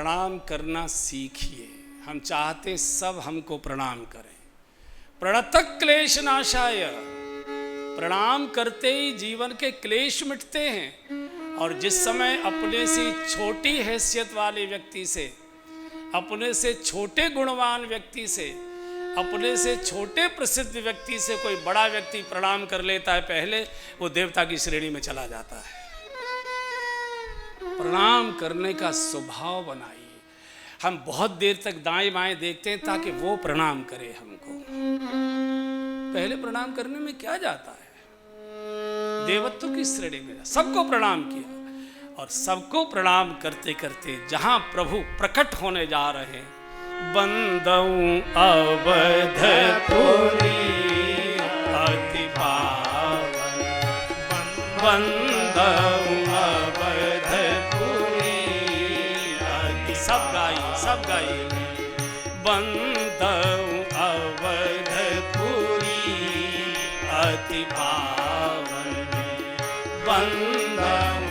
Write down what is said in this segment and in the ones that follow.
प्रणाम करना सीखिए। हम चाहते सब हमको प्रणाम करें। प्रणतः क्लेश नाशाय, प्रणाम करते ही जीवन के क्लेश मिटते हैं। और जिस समय अपने से छोटी हैसियत वाले व्यक्ति से, अपने से छोटे गुणवान व्यक्ति से, अपने से छोटे प्रसिद्ध व्यक्ति से कोई बड़ा व्यक्ति प्रणाम कर लेता है, पहले वो देवता की श्रेणी में चला जाता है। प्रणाम करने का स्वभाव बनाइए। हम बहुत देर तक दाएं बाएं देखते हैं ताकि वो प्रणाम करे हमको। पहले प्रणाम करने में क्या जाता है? देवत्व की श्रेणी में सबको प्रणाम किया, और सबको प्रणाम करते करते जहां प्रभु प्रकट होने जा रहे हैं, बंदऊं अवधपुरी अति पावन, बंदऊं अवधपुरी अति, सब गाइए बंदऊं अवधपुरी अति पावन, बंदऊं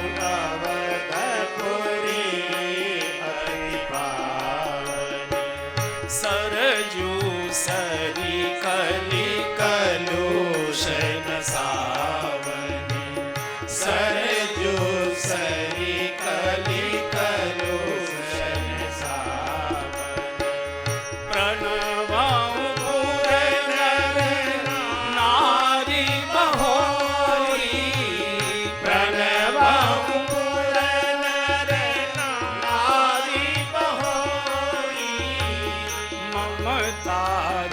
सरजू सरी कली कलुषन सावनी, सरजू सरी कली कलुषन सावनी, प्रणवाऊं पूरे नर नारी बहोरी, प्रणवाऊं पूरे नर नारी बहोरी, ममता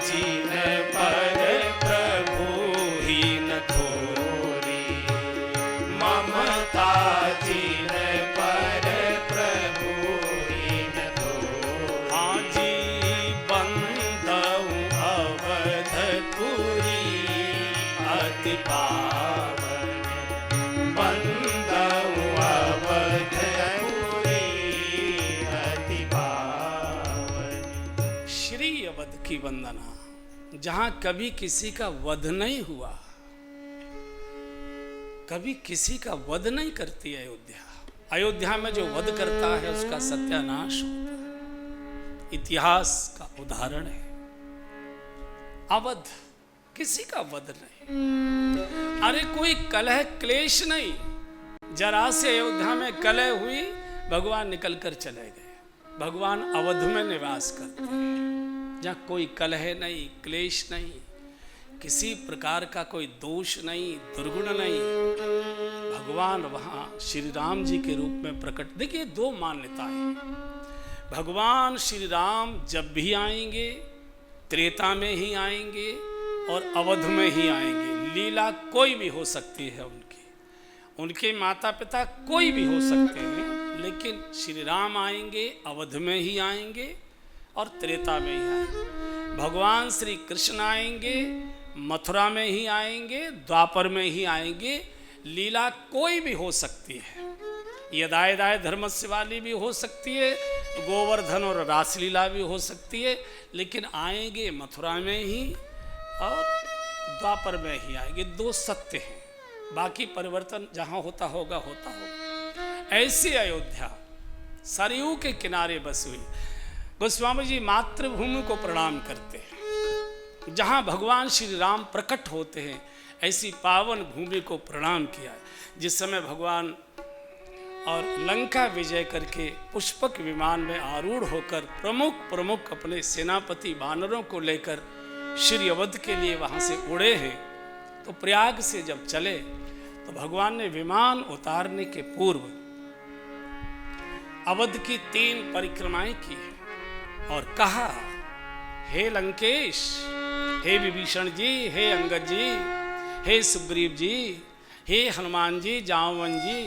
जिन पर प्रभु ही न थोरी, ममता जिन पर प्रभु ही न थोरी। हाँ जी बंदऊं अवधपुरी अति पावन, बंदऊं अवधपुरी अति पावन। श्री अवध की वंदना, जहां कभी किसी का वध नहीं हुआ, कभी किसी का वध नहीं करती अयोध्या। अयोध्या में जो वध करता है उसका सत्यानाश होता है। इतिहास का उदाहरण है। अवध, किसी का वध नहीं। अरे कोई कलह क्लेश नहीं, जरा से अयोध्या में कलह हुई, भगवान निकल कर चले गए। भगवान अवध में निवास करते हैं, जहाँ कोई कलह नहीं, क्लेश नहीं, किसी प्रकार का कोई दोष नहीं, दुर्गुण नहीं। भगवान वहाँ श्री राम जी के रूप में प्रकट। देखिए दो मान्यताएं। भगवान श्री राम जब भी आएंगे त्रेता में ही आएंगे और अवध में ही आएंगे। लीला कोई भी हो सकती है उनकी, उनके माता पिता कोई भी हो सकते हैं, लेकिन श्री राम आएंगे अवध में ही आएंगे और त्रेता में ही आएंगे। भगवान श्री कृष्ण आएंगे मथुरा में ही आएंगे, द्वापर में ही आएंगे। लीला कोई भी हो सकती है, यदाय दाय धर्मस्य वाली भी हो सकती है, गोवर्धन और रासलीला भी हो सकती है, लेकिन आएंगे मथुरा में ही और द्वापर में ही आएंगे। दो सत्य हैं, बाकी परिवर्तन जहाँ होता होगा होता होगा। ऐसी अयोध्या सरयू के किनारे बसी हुई। गोस्वामी जी मातृभूमि को प्रणाम करते हैं, जहाँ भगवान श्री राम प्रकट होते हैं, ऐसी पावन भूमि को प्रणाम किया। जिस समय भगवान और लंका विजय करके पुष्पक विमान में आरूढ़ होकर प्रमुख अपने सेनापति वानरों को लेकर श्री अवध के लिए वहाँ से उड़े हैं, तो प्रयाग से जब चले तो भगवान ने विमान उतारने के पूर्व अवध की 3 परिक्रमाएं की और कहा, हे लंकेश, हे विभीषण जी, हे अंगद जी, हे सुग्रीव जी, हे हनुमान जी, जामवन जी,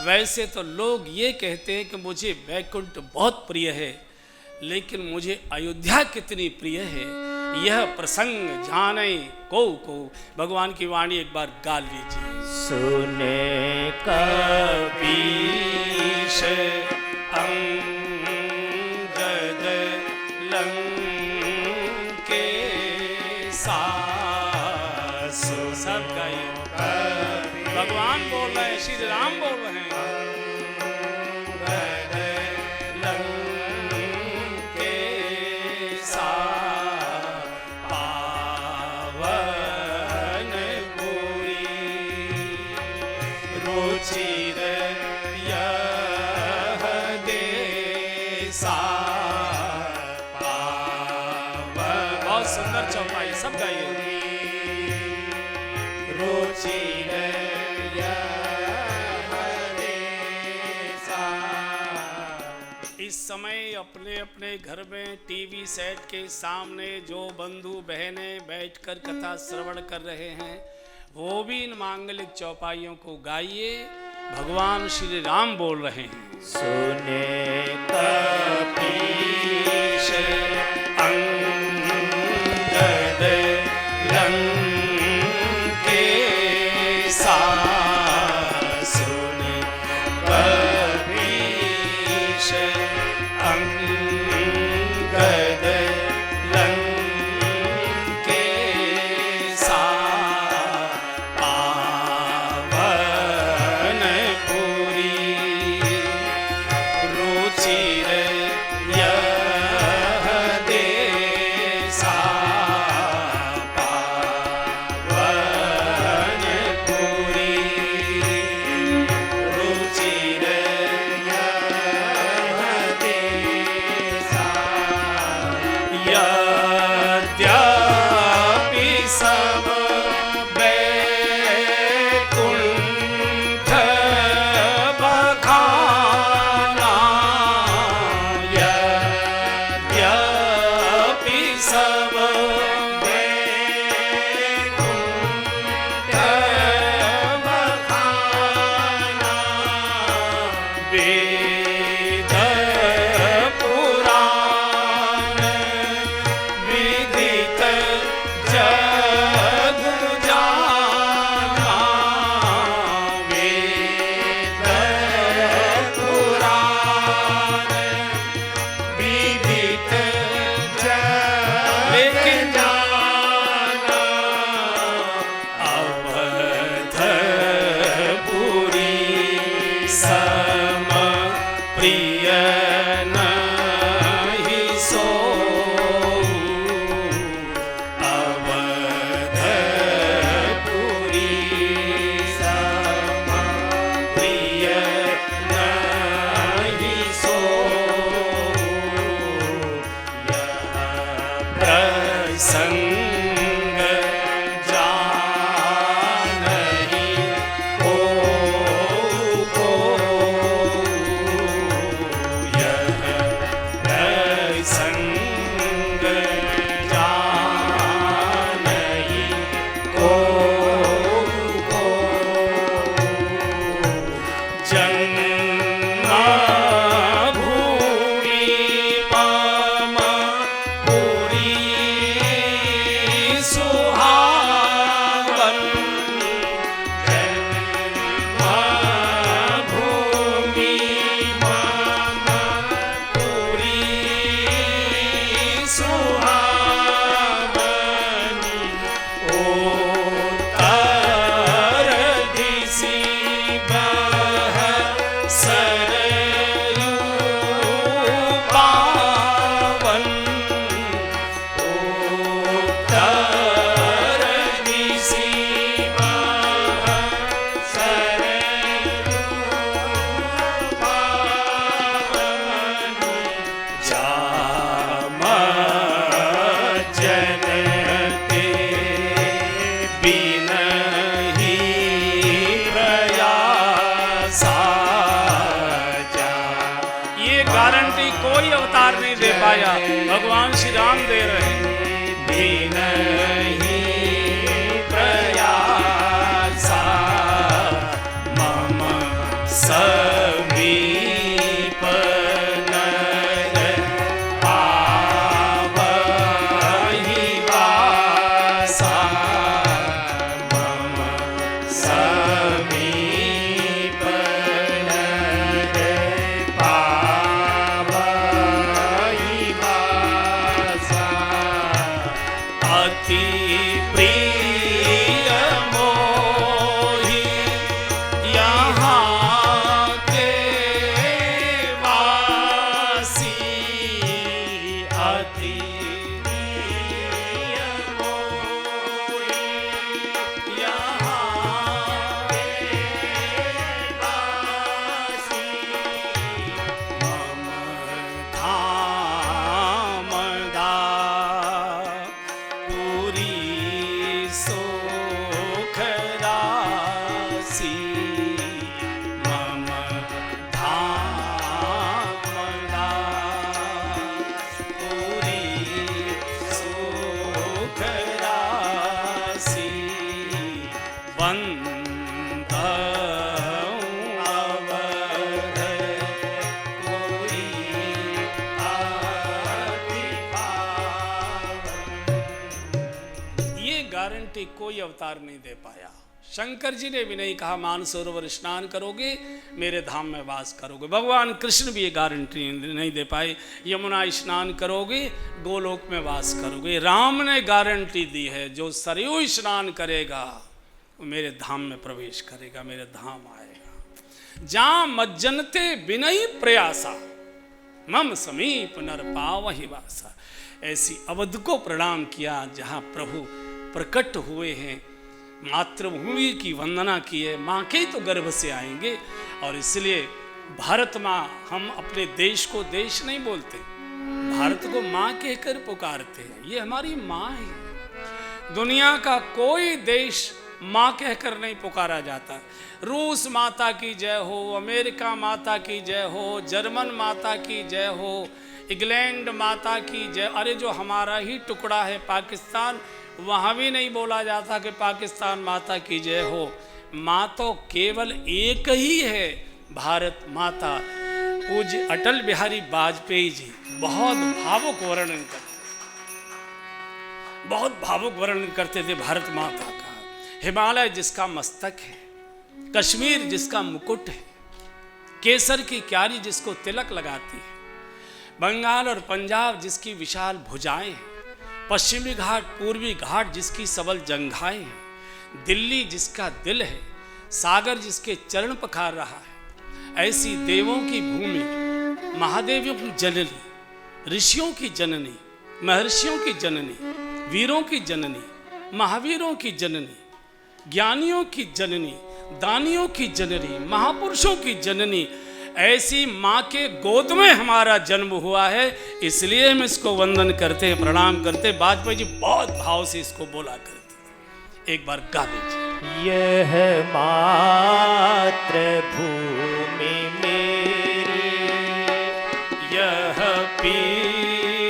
वैसे तो लोग ये कहते हैं कि मुझे वैकुंठ बहुत प्रिय है, लेकिन मुझे अयोध्या कितनी प्रिय है, यह प्रसंग जाने को भगवान की वाणी एक बार गा लीजिए। सुने कपीश अंगद लंकेसासु। सब गाइए, भगवान बोल रहे हैं, श्री राम बोल रहे हैं। बहुत सुंदर चौपाई, सब गाइए। रुचिर इस समय अपने अपने घर में टीवी सेट के सामने जो बंधु बहनें बैठकर कथा श्रवण कर रहे हैं, वो भी इन मांगलिक चौपाइयों को गाइए। भगवान श्री राम बोल रहे हैं। सुने कपीश अंगद लंकेसा, सुने कपीश अंगद लंकेसा, पावन पुरी रुचिर यह देसा, पावन पुरी रुचिर यह देसा, यद्यपि सब बैकुंठ बखाना, यद्यपि सब बैकुंठ बखाना, वेद पुराण विदित जग जाना, वेद पुराण विदित जग जाना, अवधपुरी सम प्रिय नहीं सो, अवधपुरी सम प्रिय नहीं सो, यह प्रसंग जानहि को, यह प्रसंग जानहि को, जन्मभूमि मम पुरी सुहावन, जन्मभूमि मम पुरी सुहावनी, उत्तर दिशि बह सरयू पावन, उत्तर दिशि बह सरयू पावनी, जाम जनते बिनहि प्रयासा जा। ये गारंटी कोई अवतार नहीं दे पाया, भगवान श्री राम दे रहे हैं। बिनहि प्रयासा मम समीप नर पावहि वासा, मम समीप नर पावहि वासा, अति प्रिय मोहि यहाँ के वासी, अति प्रिय मोहि यहाँ के वासी, मम धाम दा बंद गारंटी कोई अवतार नहीं दे पाया। शंकर जी ने भी नहीं कहा मानसरोवर स्नान करोगे मेरे धाम में वास करोगे। भगवान कृष्ण भी ये गारंटी नहीं दे पाए यमुना स्नान करोगे गोलोक में वास करोगे। राम ने गारंटी दी है जो सरयू स्नान करेगा वो मेरे धाम में प्रवेश करेगा, मेरे धाम आएगा। जहाँ मज्जनते बिनई प्रयासा मम समीप नर पावहि वासा। ऐसी अवध को प्रणाम किया जहाँ प्रभु प्रकट हुए हैं, मातृभूमि की वंदना की है। माँ के ही तो गर्भ से आएंगे और इसलिए भारत माँ, हम अपने देश को देश नहीं बोलते, भारत को माँ कहकर पुकारते हैं। ये हमारी माँ है। दुनिया का कोई देश माँ कहकर नहीं पुकारा जाता। रूस माता की जय हो, अमेरिका माता की जय हो, जर्मन माता की जय हो, इंग्लैंड माता की जय। अरे जो हमारा ही टुकड़ा है पाकिस्तान, वहाँ भी नहीं बोला जाता कि पाकिस्तान माता की जय हो। माँ तो केवल एक ही है, भारत माता। पूज्य अटल बिहारी वाजपेयी जी बहुत भावुक वर्णन करते, बहुत भावुक वर्णन करते थे भारत माता का। हिमालय जिसका मस्तक है, कश्मीर जिसका मुकुट है, केसर की क्यारी जिसको तिलक लगाती है, बंगाल और पंजाब जिसकी विशाल भुजाएं हैं, पश्चिमी घाट पूर्वी घाट जिसकी सबल जंघाएं हैं, दिल्ली जिसका दिल है, सागर जिसके चरण पखार रहा है। ऐसी देवों की भूमि, महादेवियों की जननी, ऋषियों की जननी, महर्षियों की जननी, वीरों की जननी, महावीरों की जननी, ज्ञानियों की जननी, दानियों की जननी, महापुरुषों की जननी, ऐसी माँ के गोद में हमारा जन्म हुआ है। इसलिए हम इसको वंदन करते हैं, प्रणाम करते हैं। वाजपेयी जी बहुत भाव से इसको बोला करते थे। एक बार गा दीजिए। यह मातृभूमि मेरी, यह पितृभूमि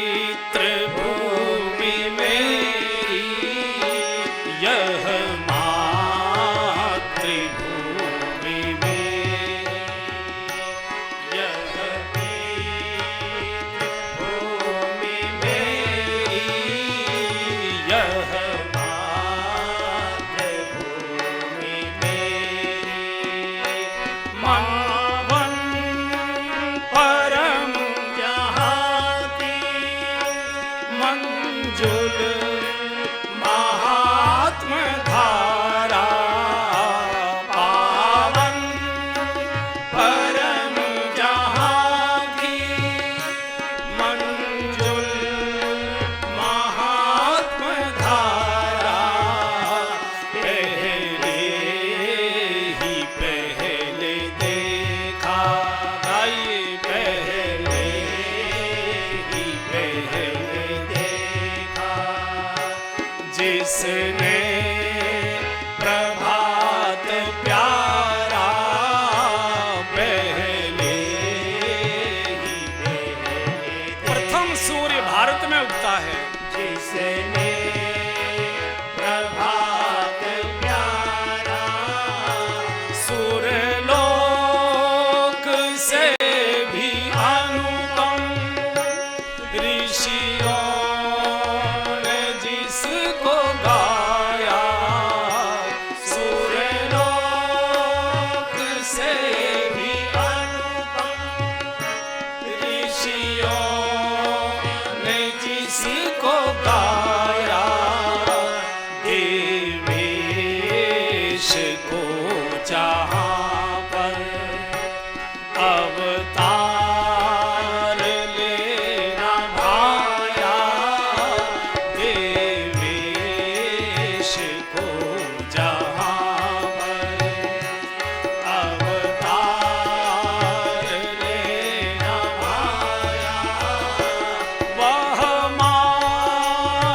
मेरी, यह मातृभूमि मेरी, यह पितृभूमि मेरी, यह मातृभूमि मेरी। मावन परम जहाँ की मंजुल महात्म धारा, पावन परम जहाँ की मंजुल महात्म धारा, पहले ही पहले देखा, गाइए पहले ही पहले देखा जिसने प्रभात प्यारा, पहले ही प्रथम सूर्य भारत में उगता है। जिसने प्रभात प्यारा, सूर्यलोक से भी अनुपम ऋषियों ने जिसको गाया, सूर्यलोक से भी अनुपम ऋषियों ने जिसको गाया, देवेश को जहाँ पर अवतार लेना भाया, देवेश को जहाँ पर अवतार लेना भाया, वह माँ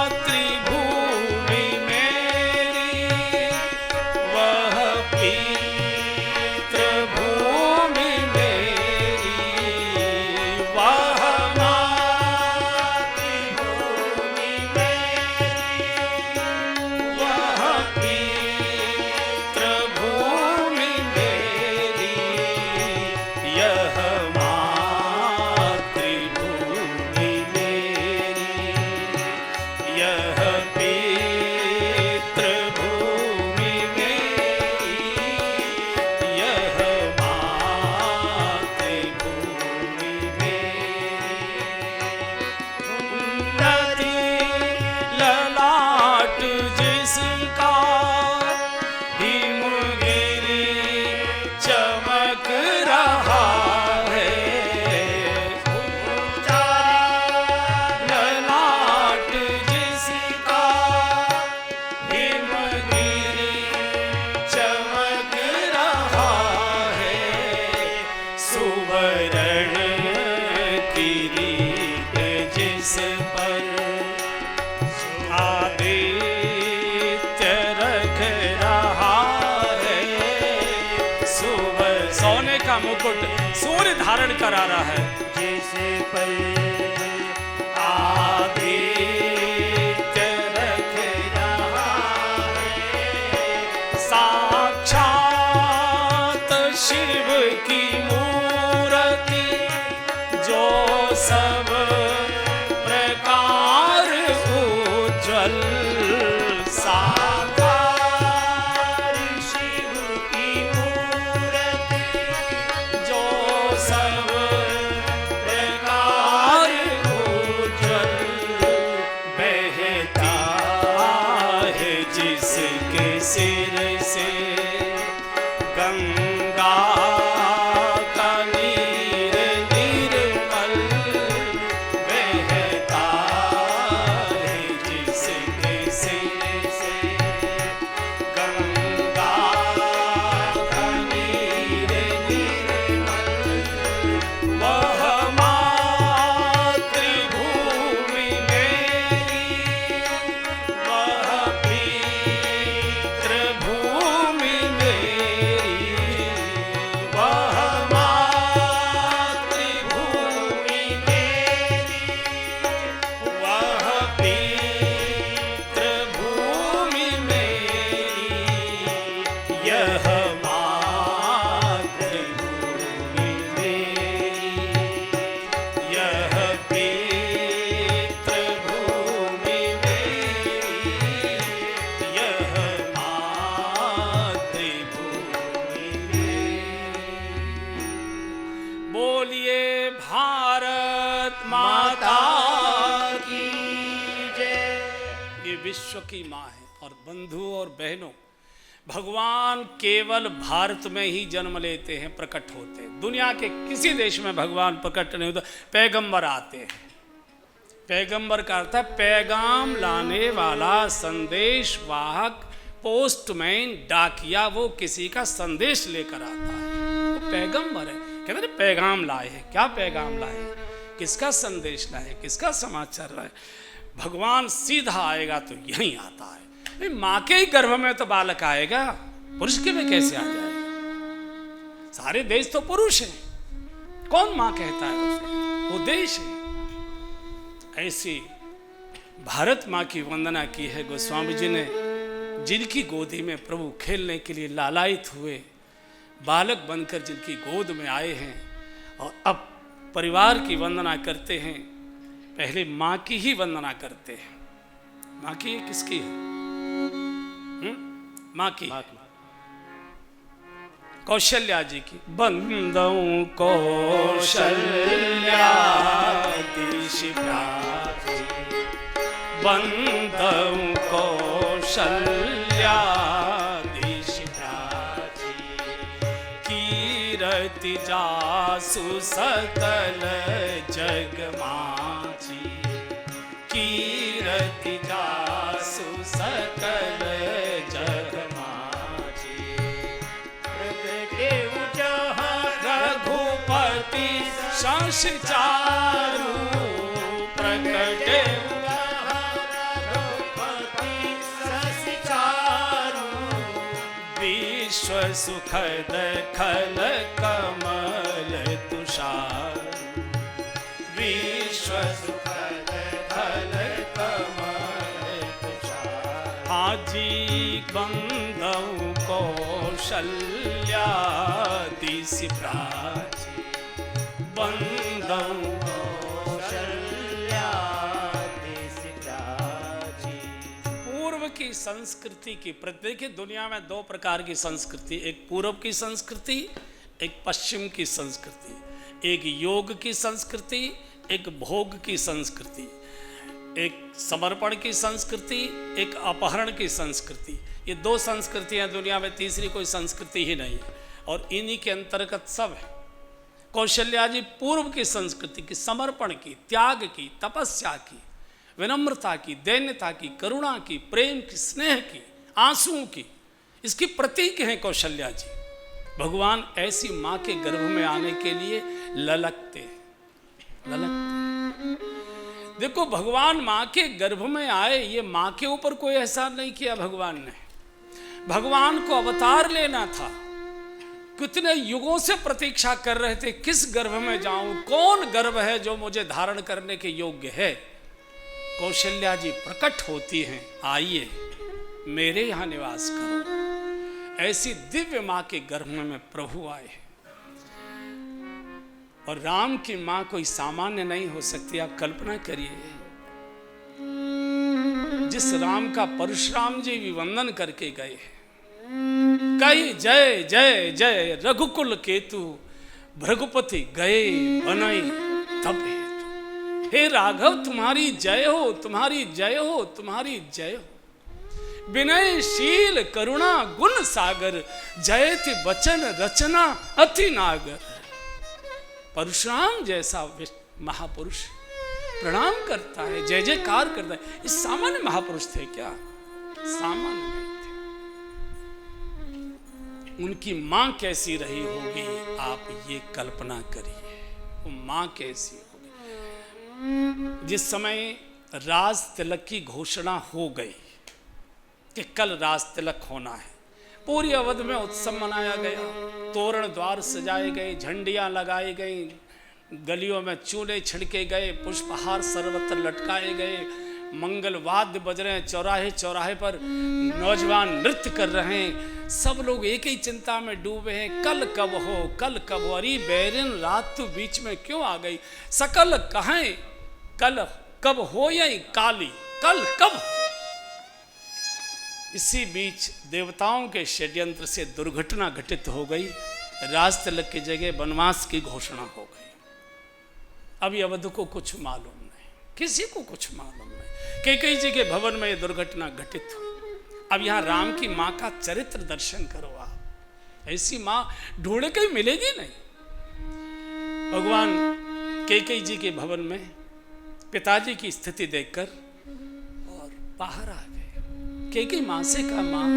यह पितृभूमि मेरी, यह मातृभूमि मेरी। उन्नति ललाट जिसका हिमगिरी चमक रहा है, ललाट जिसका हिमगिरी चमक रहा है, सुवर्ण किरीट जिस पर आदित्य रख रहा है, सोने का मुकुट सूर्य धारण करा रहा है, जिस पर आदित्य रख रहा है, साक्षात शिव की मूर्ति जो सब प्रकार उज्ज्वल, साकार शिव की मूर्ति जो सब प्रकार उज्ज्वल, बहता है जिसके सिर से गंगा का नीर निर्मल, बहता है जिसके सिर से गंगा का नीर निर्मल, वह मातृभूमि मेरी, वह पितृभूमि मेरी, वह मातृभूमि मेरी, वह पितृभूमि मेरी, यह मातृभूमि मेरी, यह पितृभूमि मेरी, यह मातृभूमि मेरी। बोलिए भारत माता की जय। ये विश्व की माँ है। और बंधु और बहनों, भगवान केवल भारत में ही जन्म लेते हैं, प्रकट होते हैं। दुनिया के किसी देश में भगवान प्रकट नहीं होता। पैगंबर आते हैं। पैगंबर का अर्थ है पैगाम लाने वाला, संदेश वाहक, पोस्टमैन, डाकिया। वो किसी का संदेश लेकर आता है, वो पैगंबर है। कहते हैं पैगाम लाए हैं। क्या पैगाम लाए? किसका संदेश लाए? किसका समाचार लाए? भगवान सीधा आएगा तो यहीं आता है। नहीं, माँ के ही गर्भ में तो बालक आएगा, पुरुष के में कैसे आ जाएगा? सारे देश तो पुरुष हैं, कौन माँ कहता है उसको? वो देश है। ऐसी भारत माँ की वंदना की है गोस्वामी जी ने, जिनकी गोदी में प्रभु खेलने के लिए लालायित हुए, बालक बनकर जिनकी गोद में आए हैं, और अब परिवार की वंदना करते हैं। पहले माँ की ही वंदना करते हैं। माँ की ये किसकी है? माँ की, कौशल्या जी की। बंदौ कौशल्यादिश प्राची, बंदौ कौशल्यादिश प्राची, कीरति जासु सकल जग माची, कीरति जासु सकल जग माची, प्रगटे उजहाँ रघुपति शश चारु, प्रगटे रघुपति शश चारु, विश्व सुखद खल कमल तुषार, विश्व सुखद खल कमल तुषार। हाजी बंदौ कौशल्यादिश प्राची, बंदौ कौशल्यादिश प्राची, की संस्कृति की देखिए, दुनिया में दो प्रकार की संस्कृति, एक पूर्व की संस्कृति, एक पश्चिम की संस्कृति, एक योग की संस्कृति, एक भोग की संस्कृति, एक समर्पण की संस्कृति, एक अपहरण की संस्कृति। ये दो संस्कृतियां दुनिया में, तीसरी कोई संस्कृति ही नहीं है, और इन्हीं के अंतर्गत सब है। कौशल्या जी पूर्व की संस्कृति की, समर्पण की, त्याग की, तपस्या की, विनम्रता की, दैन्यता की, करुणा की, प्रेम की, स्नेह की, आंसुओं की, इसकी प्रतीक हैं कौशल्या जी। भगवान ऐसी माँ के गर्भ में आने के लिए ललकते देखो, भगवान माँ के गर्भ में आए, ये माँ के ऊपर कोई एहसान नहीं किया भगवान ने। भगवान को अवतार लेना था, कितने युगों से प्रतीक्षा कर रहे थे, किस गर्भ में जाऊं, कौन गर्भ है जो मुझे धारण करने के योग्य है। कौशल्या जी प्रकट होती हैं, आइए मेरे यहाँ निवास करो। ऐसी दिव्य माँ के गर्भ में प्रभु आए हैं। और राम की माँ कोई सामान्य नहीं हो सकती। आप कल्पना करिए, जिस राम का परशुराम जी भी वंदन करके गए हैं, कई जय जय जय रघुकुल केतु, भृगुपति गए बनई तब हेतु। हे राघव, तुम्हारी जय हो, तुम्हारी जय हो, तुम्हारी जय हो। विनयशील करुणा गुण सागर, जयति वचन रचना अति नागर। परशुराम जैसा महापुरुष प्रणाम करता है, जय जयकार करता है। इस सामान्य महापुरुष थे क्या? सामान्य नहीं थे। उनकी मां कैसी रही होगी, आप ये कल्पना करिए। वो मां कैसी होगी। जिस समय राज तिलक की घोषणा हो गई कि कल राज तिलक होना है, पूरी अवध में उत्सव मनाया गया, तोरण द्वार सजाए गए, झंडियां लगाई गई, गलियों में चूल्हे छिड़के गए, पुष्पहार सर्वत्र लटकाए गए, मंगल वाद्य बज रहे हैं, चौराहे चौराहे पर नौजवान नृत्य कर रहे हैं। सब लोग एक ही चिंता में डूबे हैं, कल कब हो, कल कब हो। अरे बैरिन रात तो बीच में क्यों आ गई? सकल कहें कल कब हो या काली, कल कब। इसी बीच देवताओं के षड्यंत्र से दुर्घटना घटित हो गई। राज तिलक की जगह वनवास की घोषणा हो गई। अभी अवध को कुछ मालूम नहीं, किसी को कुछ मालूम नहीं। कैकेयी जी के भवन में यह दुर्घटना घटित हुई। अब यहाँ राम की माँ का चरित्र दर्शन करो आप। ऐसी माँ ढूंढ के मिलेगी नहीं। भगवान कैकेयी जी के भवन में पिताजी की स्थिति देखकर और बाहर आ गए। कैकेयी माँ से कहा, माँ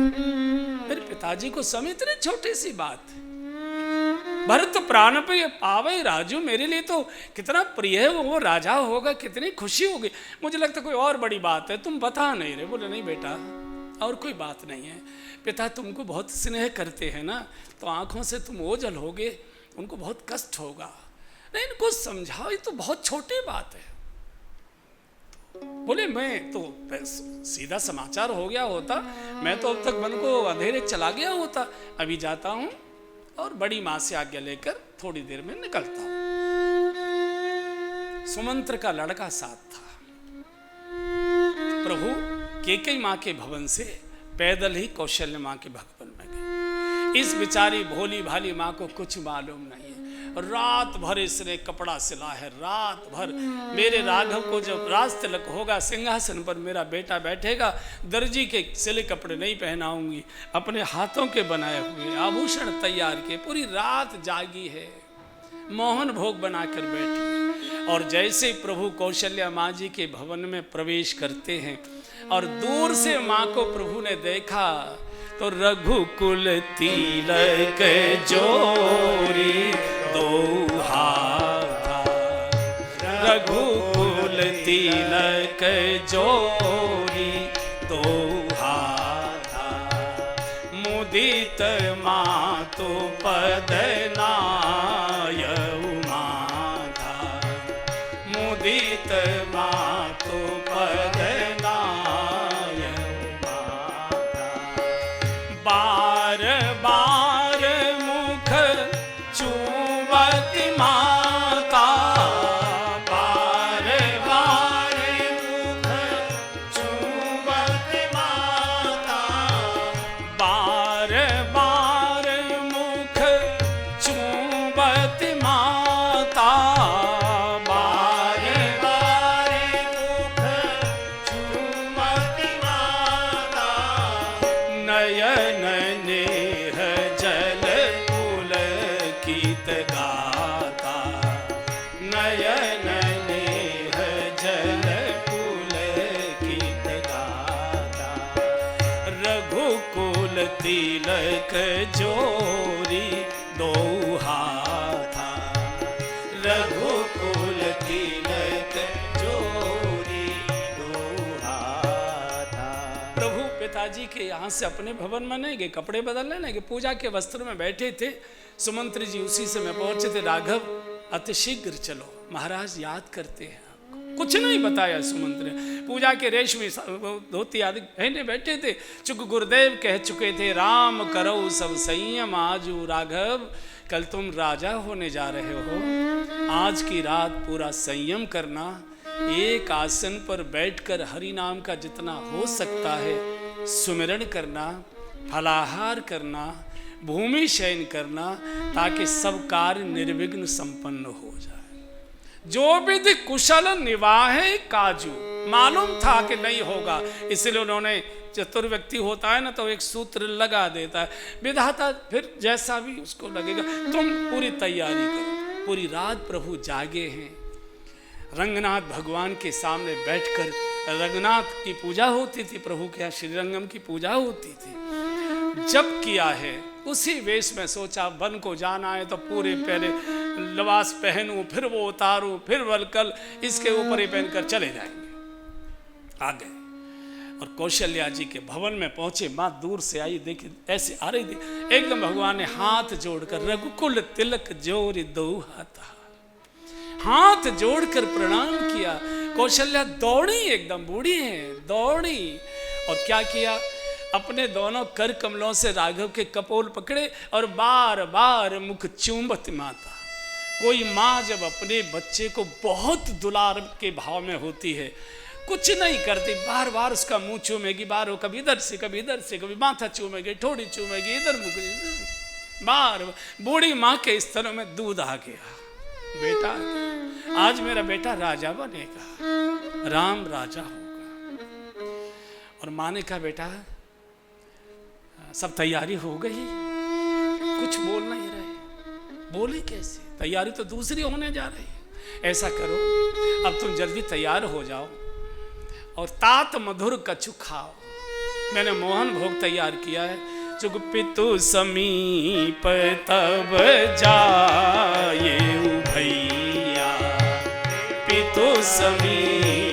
मेरे पिताजी को समय, इतनी छोटी सी बात, भरत प्राण पे पावे राजू, मेरे लिए तो कितना प्रिय है वो राजा होगा, कितनी खुशी होगी। मुझे लगता कोई और बड़ी बात है, तुम बता नहीं रहे। बोले नहीं बेटा, और कोई बात नहीं है। पिता तुमको बहुत स्नेह करते हैं ना, तो आंखों से तुम ओझल होगे, उनको बहुत कष्ट होगा। नहीं, इनको समझाओ, ये तो बहुत छोटी बात है। बोले मैं तो सीधा समाचार हो गया होता, मैं तो अब तक वन को अंधेरे चला गया होता। अभी जाता हूं और बड़ी माँ से आज्ञा लेकर थोड़ी देर में निकलता हूं। सुमंत्र का लड़का साथ था। प्रभु कैकेयी माँ के भवन से पैदल ही कौशल्य माँ के भवन में गए। इस बेचारी भोली भाली माँ को कुछ मालूम नहीं है। रात भर इसने कपड़ा सिला है, रात भर। मेरे राघव को जब राज तिलक होगा, सिंहासन पर मेरा बेटा बैठेगा, दर्जी के सिले कपड़े नहीं पहनाऊंगी, अपने हाथों के बनाए हुए आभूषण तैयार किए, पूरी रात जागी है, मोहन भोग बनाकर बैठी। और जैसे ही प्रभु कौशल्या माँ जी के भवन में प्रवेश करते हैं और दूर से माँ को प्रभु ने देखा, तो रघुकुल तिलक जोरी दो हाथा, रघुकुल तिलक जोरी दो हाथा, मुदित मातु पद नायउ माथा, मुदित मातु पद नायउ माथा। बार बार मुख चूमती माता, बार बार मुख चूमती माता, तिलक जोरी दो हाथा, रघुकुल तिलक जोरी दो हाथा। प्रभु पिताजी के यहाँ से अपने भवन में नहीं गए, कपड़े बदलने नहीं गए, पूजा के वस्त्र में बैठे थे। सुमंत्री जी उसी समय पहुंचे थे। राघव अतिशीघ्र चलो, महाराज याद करते हैं आपको। कुछ नहीं बताया सुमंत्री ने। पूजा के रेशमी धोती आदि पहने बैठे थे। चूंकि गुरुदेव कह चुके थे राम करो सब संयम आजू। राघव कल तुम राजा होने जा रहे हो, आज की रात पूरा संयम करना। एक आसन पर बैठकर हरि नाम का जितना हो सकता है सुमिरन करना, फलाहार करना, भूमि शयन करना, ताकि सब कार्य निर्विघ्न संपन्न हो जाए। जो विधि कुशल निवाहे काजू, मालूम था कि नहीं होगा, इसलिए उन्होंने, चतुर व्यक्ति होता है ना तो एक सूत्र लगा देता है, विधाता फिर जैसा भी उसको लगेगा। तुम पूरी तैयारी करो। पूरी रात प्रभु जागे हैं। रंगनाथ भगवान के सामने बैठकर रंगनाथ की पूजा होती थी। प्रभु के यहाँ श्रीरंगम की पूजा होती थी। जब किया है उसी वेश में सोचा वन को जाना है तो पूरे पहले लिबास पहनूं, फिर वो उतारूं, फिर वलकल इसके ऊपर ही पहनकर चले जाएंगे। आ गए और कौशल्या जी के भवन में पहुंचे। माँ दूर से आई, देखी ऐसे आ रही थी। एकदम भगवान ने हाथ जोड़कर रघुकुल तिलक जोरी दो हाथा, हाथ जोड़कर प्रणाम किया। कौशल्या दौड़ी, एकदम बूढ़ी है, दौड़ी और क्या किया, अपने दोनों कर कमलों से राघव के कपोल पकड़े और बार बार मुख चूमत माता। कोई माँ जब अपने बच्चे को बहुत दुलार के भाव में होती है, कुछ नहीं करती, बार बार उसका मुंह चूमेगी, बार कभी इधर से कभी इधर से, कभी माथा चूमेगी, ठोड़ी चूमेगी, इधर मुख, बार। बूढ़ी माँ के स्तनों में दूध आ गया। बेटा आज मेरा बेटा राजा बनेगा, राम राजा होगा। और माँ ने कहा बेटा सब तैयारी हो गई? कुछ बोल नहीं रहे। बोले कैसे? तैयारी तो दूसरी होने जा रही है। ऐसा करो अब तुम जल्दी तैयार हो जाओ और तात मधुर कछु खाओ। मैंने मोहन भोग तैयार किया है। चुग पितु समीप तब जाए भैया, पितु समीप